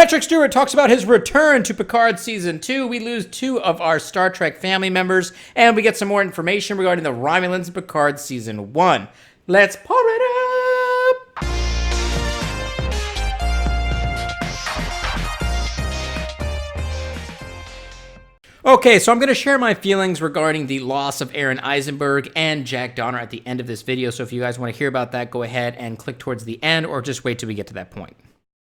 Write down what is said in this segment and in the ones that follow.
Patrick Stewart talks about his return to Picard Season 2. We lose 2 of our Star Trek family members, and we get some more information regarding the Romulans in Picard Season 1. Let's pour it up! Okay, so I'm going to share my feelings regarding the loss of Aron Eisenberg and Jack Donner at the end of this video, so if you guys want to hear about that, go ahead and click towards the end, or just wait till we get to that point.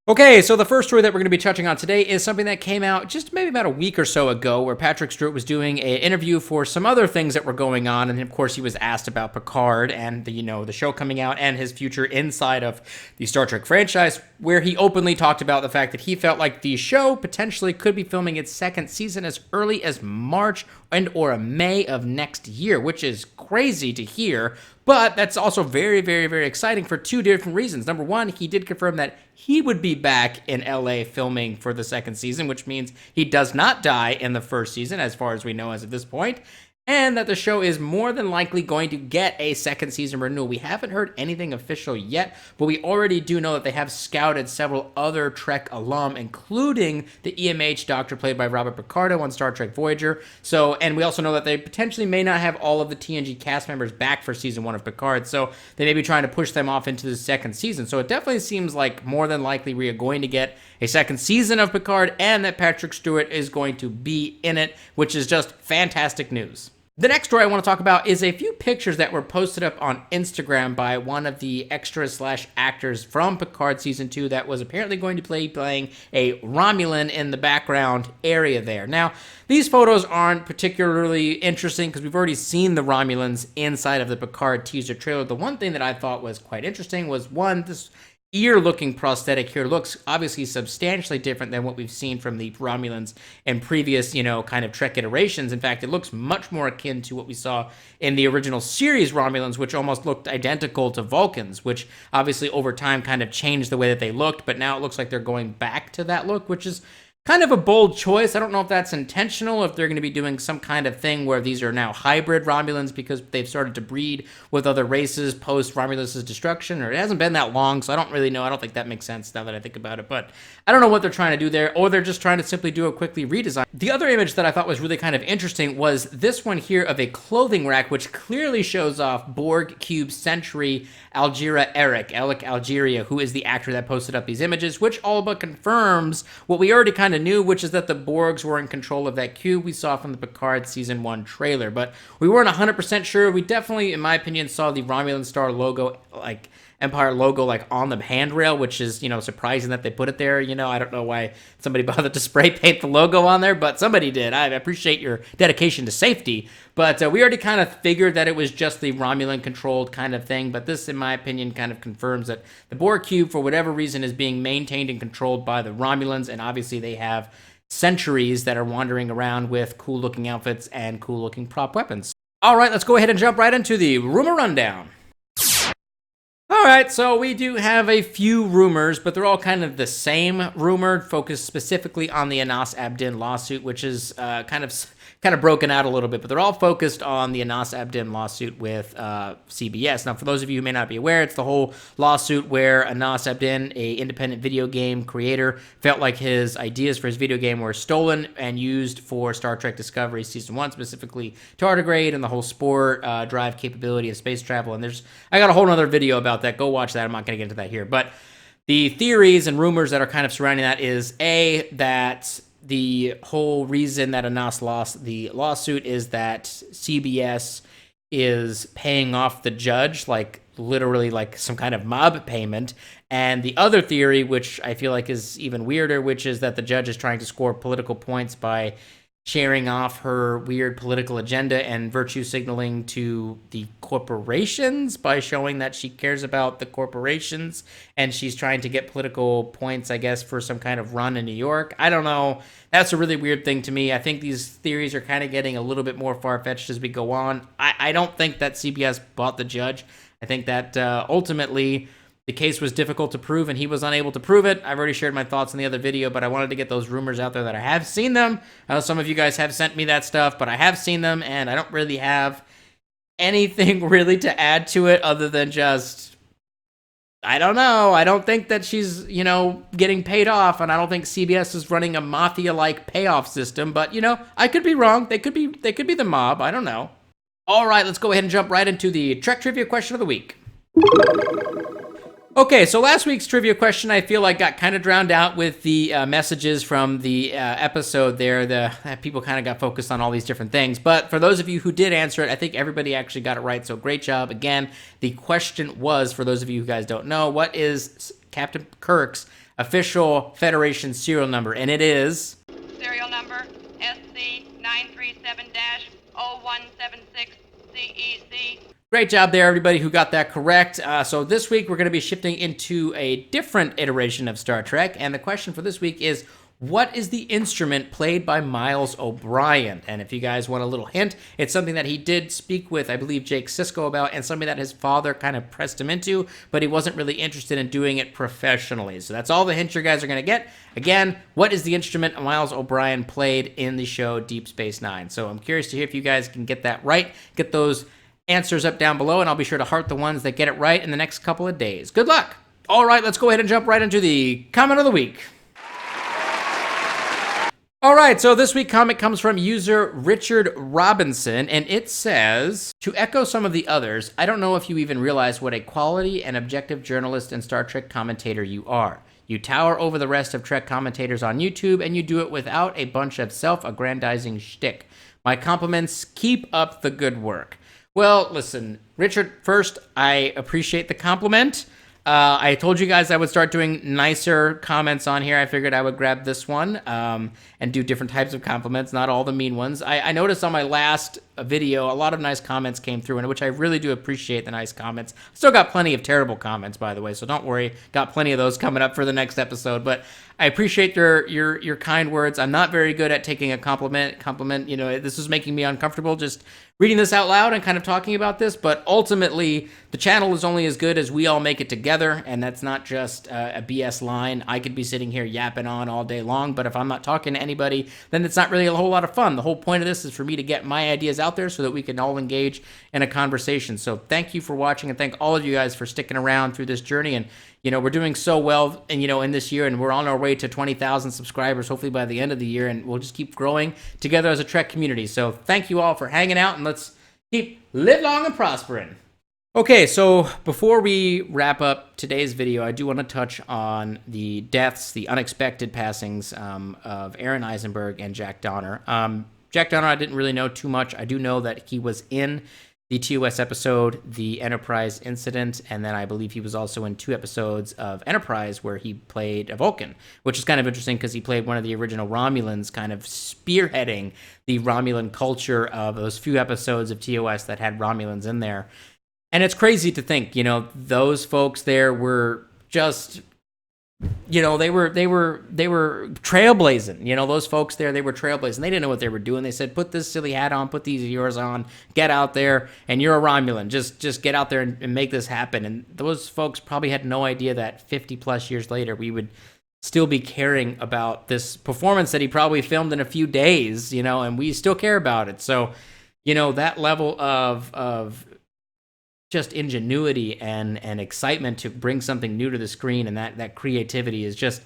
Okay, so the first story that we're going to be touching on today is something that came out just maybe about a week or so ago, where Patrick Stewart was doing an interview for some other things that were going on, and of course he was asked about Picard and the show coming out and his future inside of the Star Trek franchise, where he openly talked about the fact that he felt like the show potentially could be filming its second season as early as March and or May of next year, which is crazy to hear. But that's also very, very, very exciting for 2 different reasons. Number one, he did confirm that he would be back in LA filming for the second season, which means he does not die in the first season, as far as we know as of this point, and that the show is more than likely going to get a second season renewal. We haven't heard anything official yet, but we already do know that they have scouted several other Trek alum, including the EMH Doctor played by Robert Picardo on Star Trek Voyager. And we also know that they potentially may not have all of the TNG cast members back for season 1 of Picard, so they may be trying to push them off into the second season. So it definitely seems like more than likely we are going to get a second season of Picard, and that Patrick Stewart is going to be in it, which is just fantastic news. The next story I want to talk about is a few pictures that were posted up on Instagram by one of the extras/actors from Picard Season 2 that was apparently going to be playing a Romulan in the background area there. Now, these photos aren't particularly interesting because we've already seen the Romulans inside of the Picard teaser trailer. The one thing that I thought was quite interesting was, one, this ear-looking prosthetic here looks obviously substantially different than what we've seen from the Romulans in previous, kind of Trek iterations. In fact, it looks much more akin to what we saw in the original series Romulans, which almost looked identical to Vulcans, which obviously over time kind of changed the way that they looked, but now it looks like they're going back to that look, which is kind of a bold choice. I don't know if that's intentional, if they're going to be doing some kind of thing where these are now hybrid Romulans because they've started to breed with other races post Romulus' destruction, or it hasn't been that long, so I don't really know. I don't think that makes sense now that I think about it, but I don't know what they're trying to do there, or they're just trying to simply do a quickly redesign. The other image that I thought was really kind of interesting was this one here of a clothing rack, which clearly shows off Borg Cube Sentry Algiera Algeria, who is the actor that posted up these images, which all but confirms what we already kind of knew, which is that the Borgs were in control of that cube we saw from the Picard Season 1 trailer. But we weren't 100% sure. We definitely, in my opinion, saw the Romulan Star logo, Empire logo, on the handrail, which is, surprising that they put it there. I don't know why somebody bothered to spray paint the logo on there, but somebody did. I appreciate your dedication to safety. But we already kind of figured that it was just the Romulan-controlled kind of thing, but this, in my opinion, kind of confirms that the Borg Cube, for whatever reason, is being maintained and controlled by the Romulans, and obviously they have sentries that are wandering around with cool-looking outfits and cool-looking prop weapons. All right, let's go ahead and jump right into the rumor rundown. All right, so we do have a few rumors, but they're all kind of the same rumor, focused specifically on the Anas Abdin lawsuit, which is kind of broken out a little bit, but they're all focused on the Anas Abdin lawsuit with CBS. Now, for those of you who may not be aware, it's the whole lawsuit where Anas Abdin, a independent video game creator, felt like his ideas for his video game were stolen and used for Star Trek Discovery Season 1, specifically tardigrade and the whole spore drive capability of space travel. And I got a whole other video about that. Go watch that. I'm not going to get into that here. But the theories and rumors that are kind of surrounding that is, that the whole reason that Anas lost the lawsuit is that CBS is paying off the judge, literally some kind of mob payment. And the other theory, which I feel like is even weirder, which is that the judge is trying to score political points by sharing off her weird political agenda and virtue signaling to the corporations by showing that she cares about the corporations, and she's trying to get political points, I guess, for some kind of run in New York. I don't know. That's a really weird thing to me. I think these theories are kind of getting a little bit more far-fetched as we go on. I don't think that CBS bought the judge. I think that ultimately the case was difficult to prove, and he was unable to prove it. I've already shared my thoughts in the other video, but I wanted to get those rumors out there that I have seen them. Some of you guys have sent me that stuff, but I have seen them, and I don't really have anything really to add to it other than just I don't know. I don't think that she's, getting paid off, and I don't think CBS is running a mafia-like payoff system. But I could be wrong. They could be the mob. I don't know. All right, let's go ahead and jump right into the Trek trivia question of the week. Okay, so last week's trivia question, I feel like got kind of drowned out with the messages from the episode there. People kind of got focused on all these different things. But for those of you who did answer it, I think everybody actually got it right, so great job. Again, the question was, for those of you who guys don't know, what is Captain Kirk's official Federation serial number? And it is... Serial number SC937-0176-CEC. Great job there, everybody who got that correct. So this week, we're going to be shifting into a different iteration of Star Trek. And the question for this week is, what is the instrument played by Miles O'Brien? And if you guys want a little hint, it's something that he did speak with, I believe, Jake Sisko about, and something that his father kind of pressed him into, but he wasn't really interested in doing it professionally. So that's all the hints you guys are going to get. Again, what is the instrument Miles O'Brien played in the show Deep Space Nine? So I'm curious to hear if you guys can get that right. Get those answers up down below, and I'll be sure to heart the ones that get it right in the next couple of days. Good luck! All right, let's go ahead and jump right into the comment of the week. All right, so this week's comment comes from user Richard Robinson, and it says, to echo some of the others, I don't know if you even realize what a quality and objective journalist and Star Trek commentator you are. You tower over the rest of Trek commentators on YouTube, and you do it without a bunch of self-aggrandizing shtick. My compliments, keep up the good work. Well, listen, Richard, first, I appreciate the compliment. I told you guys I would start doing nicer comments on here. I figured I would grab this one and do different types of compliments, not all the mean ones. I noticed on my last video, a lot of nice comments came through, in which I really do appreciate the nice comments. Still got plenty of terrible comments, by the way, so don't worry. Got plenty of those coming up for the next episode, but I appreciate your kind words. I'm not very good at taking a compliment. This is making me uncomfortable just reading this out loud and kind of talking about this, but ultimately, the channel is only as good as we all make it together, and that's not just a BS line. I could be sitting here yapping on all day long, but if I'm not talking to anybody, then it's not really a whole lot of fun. The whole point of this is for me to get my ideas out there so that we can all engage in a conversation. So thank you for watching, and thank all of you guys for sticking around through this journey. And we're doing so well, and in this year, and we're on our way to 20,000 subscribers, hopefully by the end of the year, and we'll just keep growing together as a Trek community. So thank you all for hanging out, and let's keep live long and prospering. Okay, so before we wrap up today's video, I do want to touch on the deaths, the unexpected passings of Aron Eisenberg and Jack Donner. Jack Donner, I didn't really know too much. I do know that he was in the TOS episode, The Enterprise Incident, and then I believe he was also in 2 episodes of Enterprise where he played a Vulcan, which is kind of interesting because he played one of the original Romulans, kind of spearheading the Romulan culture of those few episodes of TOS that had Romulans in there. And it's crazy to think, those folks there were just... they were trailblazing. Those folks there, they were trailblazing. They didn't know what they were doing. They said, put this silly hat on, put these yours on, get out there, and you're a Romulan. Just get out there and make this happen. And those folks probably had no idea that 50 plus years later, we would still be caring about this performance that he probably filmed in a few days, and we still care about it. So, that level of just ingenuity and excitement to bring something new to the screen, and that creativity is just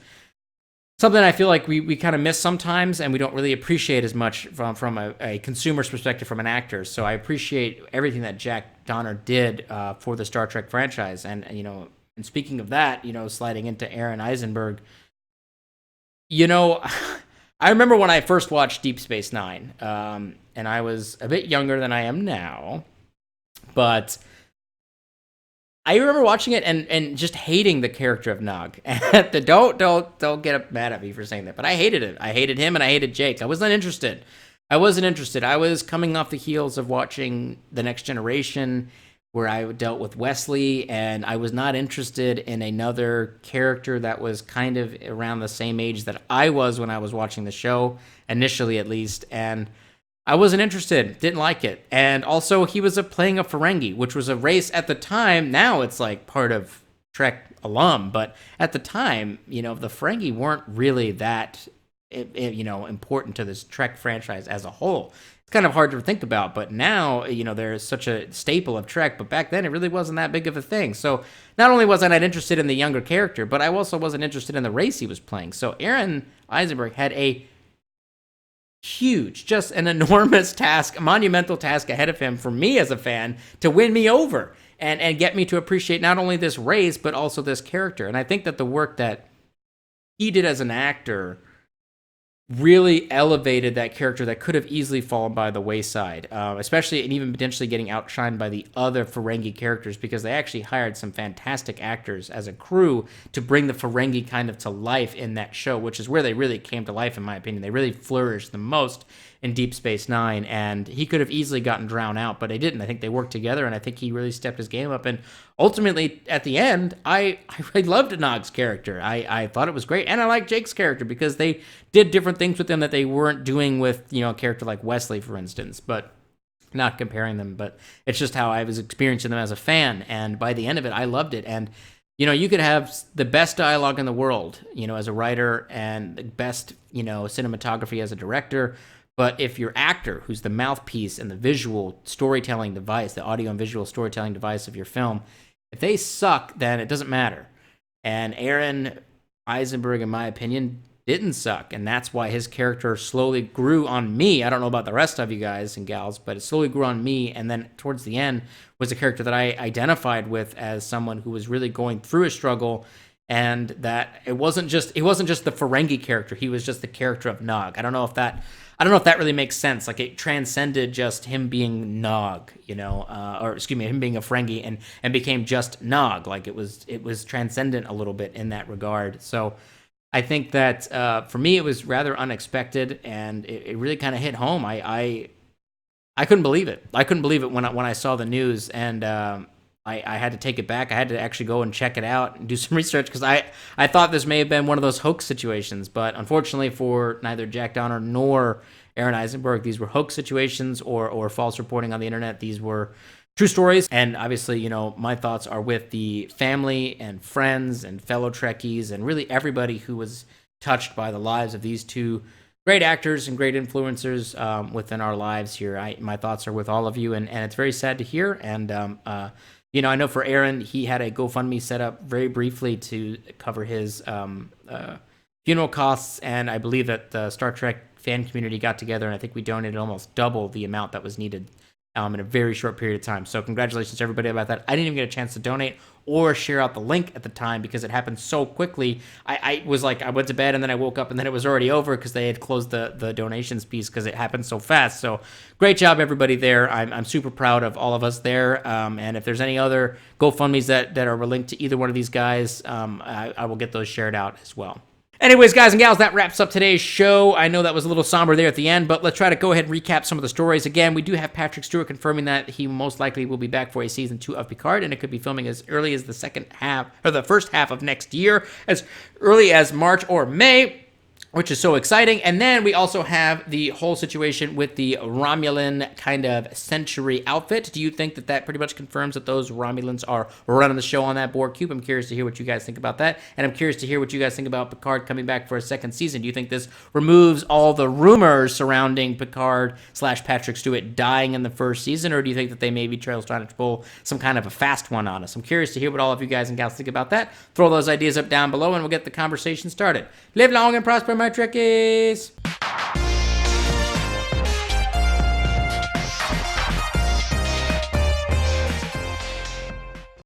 something I feel like we kind of miss sometimes, and we don't really appreciate as much from a consumer's perspective, from an actor. So I appreciate everything that Jack Donner did for the Star Trek franchise. And and speaking of that, sliding into Aron Eisenberg, I remember when I first watched Deep Space Nine, and I was a bit younger than I am now, but I remember watching it and just hating the character of Nog. Don't get mad at me for saying that, but I hated it. I hated him and I hated Jake. I wasn't interested. I was coming off the heels of watching The Next Generation, where I dealt with Wesley, and I was not interested in another character that was kind of around the same age that I was when I was watching the show, initially at least, and I wasn't interested, didn't like it. And also, he was playing a Ferengi, which was a race at the time. Now it's like part of Trek alum, but at the time, the Ferengi weren't really that important to this Trek franchise as a whole. It's kind of hard to think about, but now, there's such a staple of Trek, but back then it really wasn't that big of a thing. So not only was I not interested in the younger character, but I also wasn't interested in the race he was playing. So Aron Eisenberg had a huge, just an enormous task, a monumental task ahead of him for me as a fan to win me over and get me to appreciate not only this race, but also this character. And I think that the work that he did as an actor really elevated that character that could have easily fallen by the wayside, especially and even potentially getting outshined by the other Ferengi characters, because they actually hired some fantastic actors as a crew to bring the Ferengi kind of to life in that show, which is where they really came to life, in my opinion. They really flourished the most in Deep Space Nine, and he could have easily gotten drowned out, but they didn't. I think they worked together, and I think he really stepped his game up. And ultimately, at the end, I really loved Nog's character. I thought it was great, and I liked Jake's character because they did different things with him that they weren't doing with, a character like Wesley, for instance. But not comparing them, but it's just how I was experiencing them as a fan. And by the end of it, I loved it. And you could have the best dialogue in the world, as a writer, and the best, cinematography as a director. But if your actor, who's the mouthpiece and the visual storytelling device, the audio and visual storytelling device of your film, if they suck, then it doesn't matter. And Aron Eisenberg, in my opinion, didn't suck. And that's why his character slowly grew on me. I don't know about the rest of you guys and gals, but it slowly grew on me. And then towards the end was a character that I identified with as someone who was really going through a struggle. And that it wasn't just the Ferengi character. He was just the character of Nog. I don't know if that really makes sense. Like, it transcended just him being Nog, him being a Ferengi and became just Nog. Like, it was transcendent a little bit in that regard. So I think that for me it was rather unexpected, and it really kind of hit home. I couldn't believe it. I couldn't believe it when I saw the news, and I had to take it back. I had to actually go and check it out and do some research, because I thought this may have been one of those hoax situations. But unfortunately for neither Jack Donner nor Aron Eisenberg, these were hoax situations or false reporting on the internet. These were true stories. And obviously, my thoughts are with the family and friends and fellow Trekkies and really everybody who was touched by the lives of these two great actors and great influencers within our lives here. My thoughts are with all of you, and it's very sad to hear. And I know for Aron, he had a GoFundMe set up very briefly to cover his funeral costs, and I believe that the Star Trek fan community got together, and I think we donated almost double the amount that was needed in a very short period of time. So congratulations to everybody about that. I didn't even get a chance to donate or share out the link at the time because it happened so quickly. I was like, I went to bed and then I woke up and then it was already over because they had closed the donations piece because it happened so fast. So great job, everybody there. I'm super proud of all of us there. And if there's any other GoFundMes that are linked to either one of these guys, I will get those shared out as well. Anyways, guys and gals, that wraps up today's show. I know that was a little somber there at the end, but let's try to go ahead and recap some of the stories. Again, we do have Patrick Stewart confirming that he most likely will be back for a season 2 of Picard, and it could be filming as early as the first half of next year, as early as March or May, which is so exciting. And then we also have the whole situation with the Romulan kind of century outfit. Do you think that pretty much confirms that those Romulans are running the show on that Borg Cube? I'm curious to hear what you guys think about that. And I'm curious to hear what you guys think about Picard coming back for a second season. Do you think this removes all the rumors surrounding Picard/Patrick Stewart dying in the first season? Or do you think that they may be trying to pull some kind of a fast one on us? I'm curious to hear what all of you guys and gals think about that. Throw those ideas up down below and we'll get the conversation started. Live long and prosper, my Trekkies!